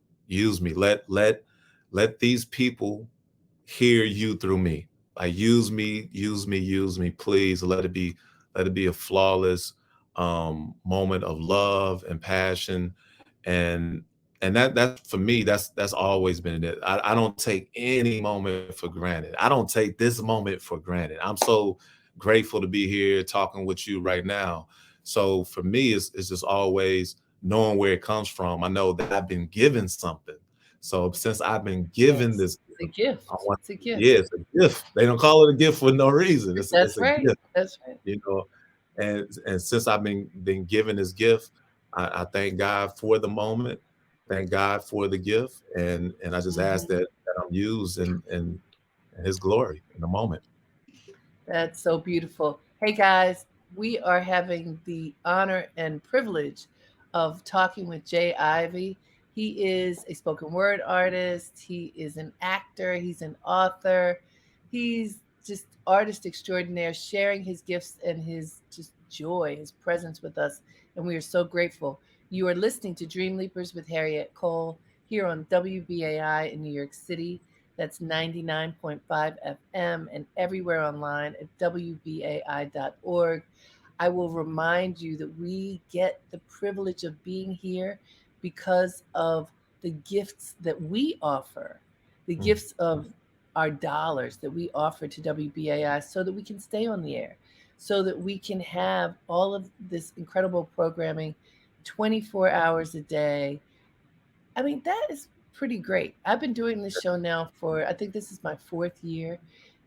Let these people hear you through me. Like, use me, use me, use me, please. Let it be a flawless moment of love and passion, and that's for me. That's always been it. I don't take any moment for granted. I don't take this moment for granted. I'm so grateful to be here talking with you right now. So for me, it's just always knowing where it comes from. I know that I've been given something. So since I've been given Yes, this, a I gift. want, It's a gift. yeah, it's a gift. They don't call it a gift for no reason. It's That's a right. gift, That's right. you know. And since I've been given this gift, I thank God for the moment, thank God for the gift, and I just ask Mhm. that I'm used in His glory in the moment. That's so beautiful. Hey guys, we are having the honor and privilege of talking with Jay Ivy. He is a spoken word artist, he is an actor, he's an author, he's just artist extraordinaire, sharing his gifts and his just joy, his presence with us. And we are so grateful. You are listening to Dream Leapers with Harriette Cole here on WBAI in New York City. That's 99.5 FM and everywhere online at WBAI.org. I will remind you that we get the privilege of being here because of the gifts that we offer, the Mm, gifts of our dollars that we offer to WBAI so that we can stay on the air, so that we can have all of this incredible programming 24 hours a day. I mean, that is pretty great. I've been doing this show now for, I think this is my fourth year.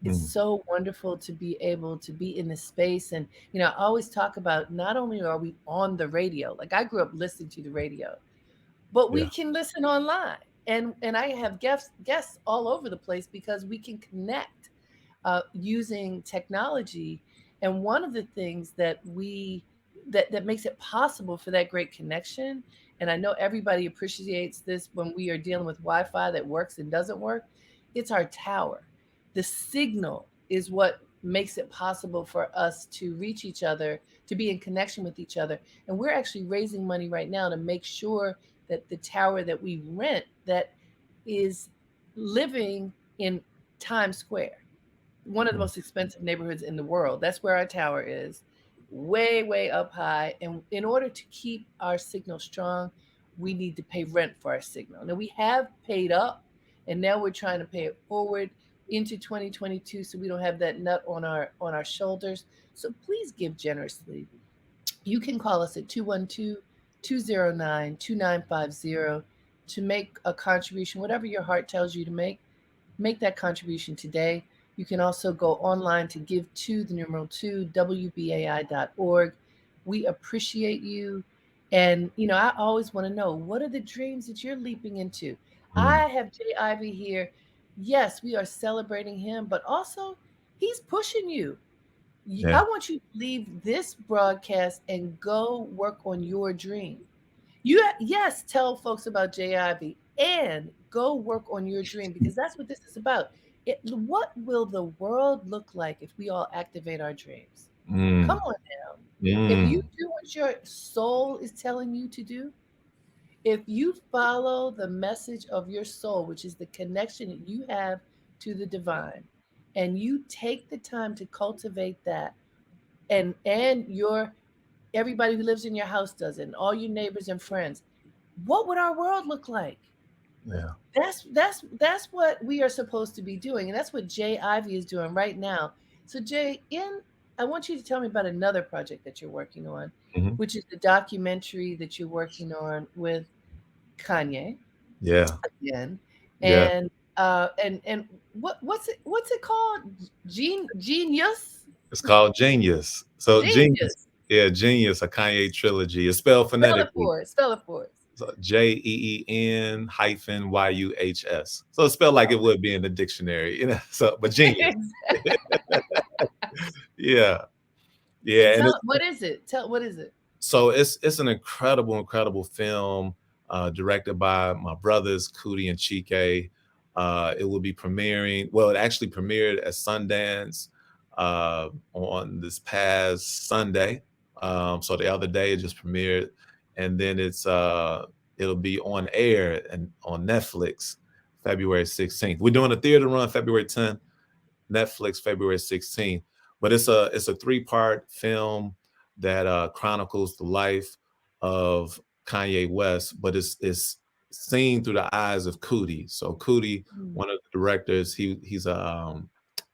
It's mm, so wonderful to be able to be in this space. And, I always talk about not only are we on the radio, like I grew up listening to the radio, but we yeah. can listen online. And I have guests all over the place because we can connect using technology. And one of the things that makes it possible for that great connection, and I know everybody appreciates this when we are dealing with Wi-Fi that works and doesn't work, it's our tower. The signal is what makes it possible for us to reach each other, to be in connection with each other. And we're actually raising money right now to make sure that the tower that we rent that is living in Times Square, one of the Mm, most expensive neighborhoods in the world. That's where our tower is, way, way up high. And in order to keep our signal strong, we need to pay rent for our signal. Now we have paid up, and now we're trying to pay it forward into 2022 so we don't have that nut on our shoulders. So please give generously. You can call us at 212 209 2950 to make a contribution, whatever your heart tells you to make that contribution today. You can also go online to give to the numeral 2 WBAI.org. We appreciate you. And, I always want to know, what are the dreams that you're leaping into? mm, I have Jay Ivy here. Yes, we are celebrating him, but also he's pushing you. I yeah. want you to leave this broadcast and go work on your dream. Yes, tell folks about JIV and go work on your dream because that's what this is about. What will the world look like if we all activate our dreams? Come Mm, on now. If you mm, do what your soul is telling you to do, if you follow the message of your soul, which is the connection that you have to the divine, and you take the time to cultivate that, and your everybody who lives in your house does it, and all your neighbors and friends, what would our world look like? yeah. That's what we are supposed to be doing, and that's what Jay Ivy is doing right now. So Jay, in I want you to tell me about another project that you're working on, Hmm. which is the documentary that you're working on with Kanye Yeah. again, Yeah. and what's it called? Genius, It's called Genius. So Genius, genius. yeah, Genius, a Kanye trilogy. It's spelled Spell it phonetically. for us. Spell it for us. So JEEN hyphen YUHS. So it's spelled like it would be in the dictionary, you know. So, but genius. Yeah, And yeah, and tell it's what is it? Tell what is it? so it's an incredible film, directed by my brothers Cootie and Chike. It will be premiering. Well, it actually premiered at Sundance on this past Sunday. So the other day it just premiered, and then it'll be on air and on Netflix February 16th. We're doing a theater run February 10th, Netflix February 16th. But it's a three-part film that chronicles the life of Kanye West, but it's seen through the eyes of Cootie. So Cootie, Mm. one of the directors,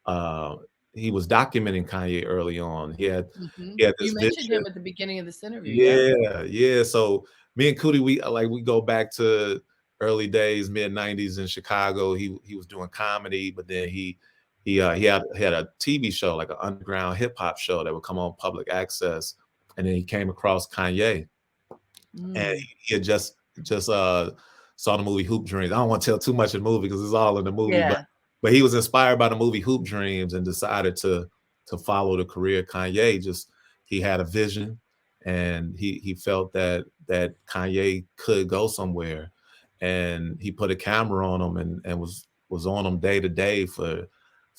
uh, he was documenting Kanye early on. He had this You mentioned vision. him at the beginning of this interview. Yep. Yeah, yeah. So me and Cootie, we go back to early days, mid '90s in Chicago. He was doing comedy, but then he had a TV show, like an underground hip hop show that would come on public access, and then he came across Kanye, and Mm, he had just saw the movie Hoop Dreams. I don't want to tell too much of the movie because it's all in the movie, but yeah. he was inspired by the movie Hoop Dreams and decided to follow the career of Kanye. Just he had a vision, and he felt that Kanye could go somewhere, and he put a camera on him and was on him day to day for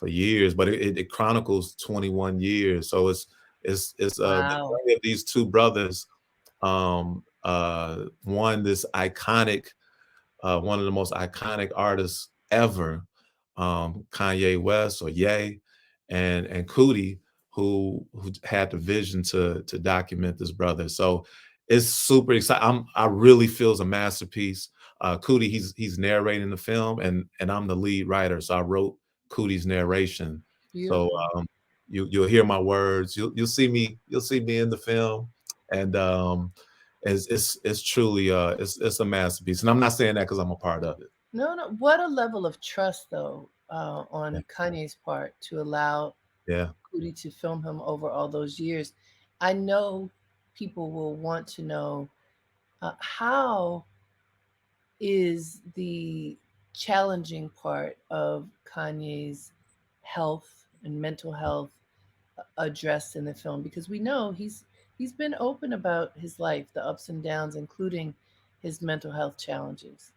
years. But it chronicles 21 years, so it's the Wow. story of these two brothers. One, this iconic, one of the most iconic artists ever, Kanye West or Ye, and Cootie, who had the vision to document this brother. So it's super exciting. I really feel it's a masterpiece. Cootie, he's narrating the film, and I'm the lead writer, so I wrote Cootie's narration. So Beautiful. you'll hear my words. You'll see me in the film, and it's truly it's a masterpiece. And I'm not saying that because I'm a part of it. No, no. What a level of trust, though, Yeah. on Kanye's part to allow Yeah. Cootie to film him over all those years. I know people will want to know how is the challenging part of Kanye's health and mental health addressed in the film, because we know he's been open about his life, the ups and downs, including his mental health challenges.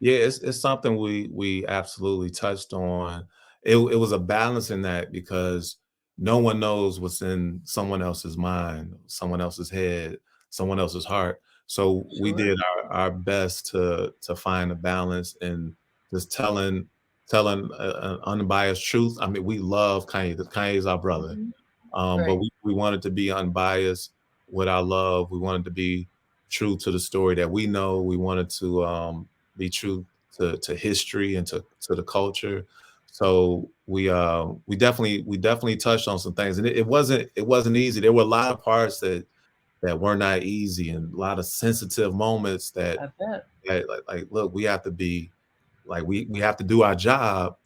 Yeah, it's something we absolutely touched on. It was a balance in that because no one knows what's in someone else's mind, someone else's head, someone else's heart. So we Sure. did our best to find a balance and just telling an unbiased truth. I mean, we love Kanye. Kanye is our brother, Hmm. but Right. we wanted to be unbiased with our love. We wanted to be true to the story that we know. We wanted to be true to history and to the culture. So we definitely touched on some things, and it wasn't easy. There were a lot of parts that were not easy, and a lot of sensitive moments that I bet. like look, we have to be like we have to do our job,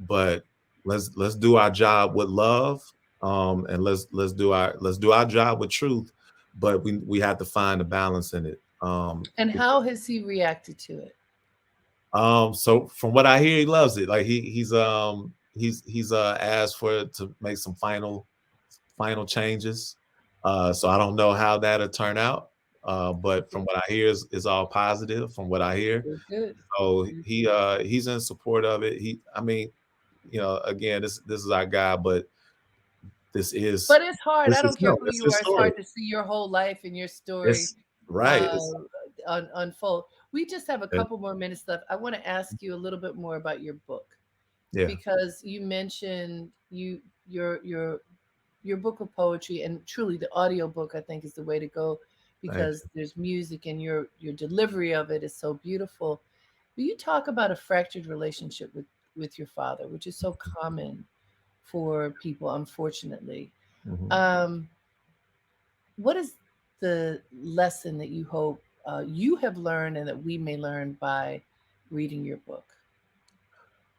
but let's do our job with love, and let's do our job with truth, but we have to find a balance in it. And how has he reacted to it? So from what I hear, he loves it. Like he's asked for it to make some final changes. So I don't know how that'll turn out. But from what I hear is all positive from what I hear. Good, good. So Mhm. he's in support of it. I mean, again, this is our guy, but this is But it's hard. this I is don't care no, who this you is are. It's story. hard to see your whole life and your story It's right. uh, unfold. We just have a Uh, couple more minutes left. I want to ask you a little bit more about your book, yeah, because you mentioned your your book of poetry, and truly the audio book I think is the way to go, thank because there's music and your delivery of it is so beautiful. But you talk about a fractured relationship with your father, which is so common for people, unfortunately. you. Mhm. Um, what is the lesson that you hope you have learned and that we may learn by reading your book?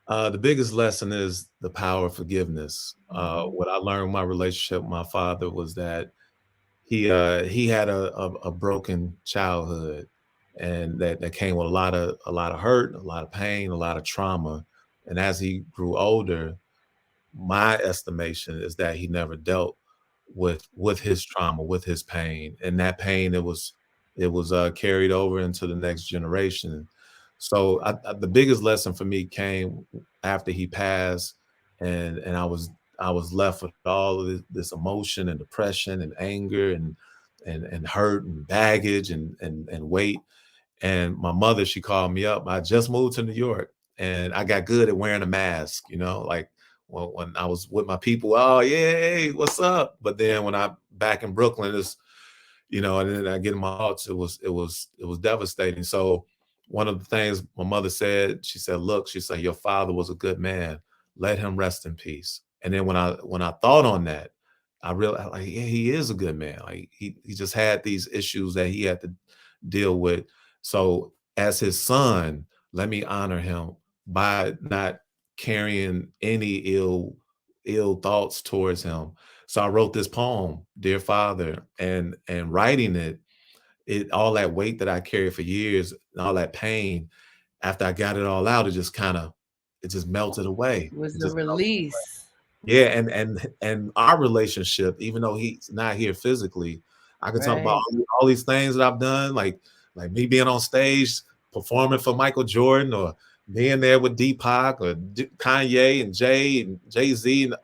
The biggest lesson is the power of forgiveness. Hmm. What I learned in my relationship with my father was that he had a broken childhood, and that came with a lot of hurt, a lot of pain, a lot of trauma. And as he grew older, my estimation is that he never dealt with his trauma, with his pain, and that pain it was carried over into the next generation. So the biggest lesson for me came after he passed, and I was left with all of this emotion and depression and anger and hurt and baggage and weight. And my mother, she called me up. I just moved to New York, and I got good at wearing a mask, like when I was with my people, oh yeah, hey, what's up? But then when I back in Brooklyn, and then I get in my thoughts, it was devastating. So one of the things my mother said, she said, look, she said, your father was a good man. Let him rest in peace. And then when I thought on that, I realized like, yeah, he is a good man. Like he just had these issues that he had to deal with. So as his son, let me honor him by not carrying any ill thoughts towards him. So I wrote this poem, Dear Father, and writing it all that weight that I carried for years, and all that pain, after I got it all out, it just melted away. It was It a just melted. release. Yeah, and our relationship, even though he's not here physically, I can talk about Right. all these things that I've done, like me being on stage performing for Michael Jordan, or being there with Deepak or Kanye and Jay and Jay Z. And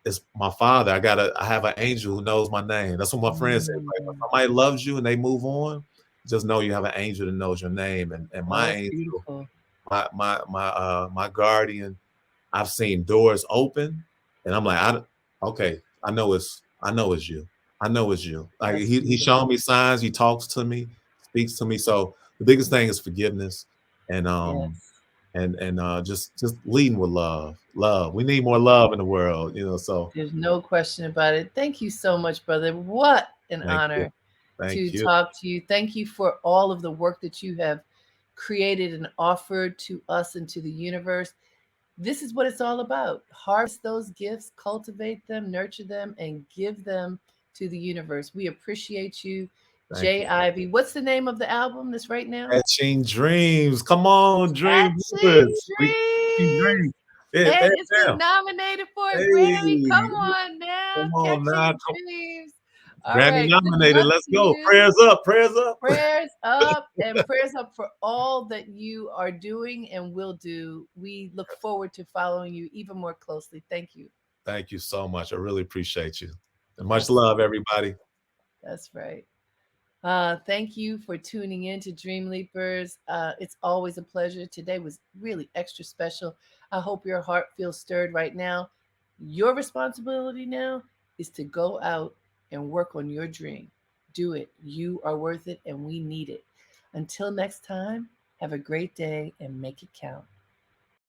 it's my father. I have an angel who knows my name. That's what my friend said. Mm. Like, if somebody loves you and they move on, just know you have an angel that knows your name. And Oh, my that's angel, beautiful. my guardian, I've seen doors open, and I'm like, okay, I know it's you. I know it's you. Like That's he's showing beautiful. me signs. He talks to me, speaks to me. So the biggest thing is forgiveness, and Yes. just leading with love. Love. We need more love in the world. So There's no question about it. Thank you so much, brother. What an thank you, honor to thank you, talk to you. Thank you for all of the work that you have created and offered to us and to the universe. This is what it's all about. Harvest those gifts, cultivate them, nurture them, and give them to the universe. We appreciate you, thank Jay you. Ivy. What's the name of the album that's right now? Catching dreams. Come on, dream Catching movers. We catching Dreams. dreams. Yeah, And bam, it's been bam. nominated for a Grammy. Come Hey, on now. come on now. Catching Dreams. All Grammy right. Good nominated. luck Let's to go. you. Prayers up. Prayers up. Prayers up and prayers up for all that you are doing and will do. We look forward to following you even more closely. Thank you. Thank you so much. I really appreciate you. And much love, Absolutely. everybody. That's right. Thank you for tuning in to Dream Leapers. It's always a pleasure. Today was really extra special. I hope your heart feels stirred right now. Your responsibility now is to go out and work on your dream. Do it. You are worth it, and we need it. Until next time, have a great day and make it count.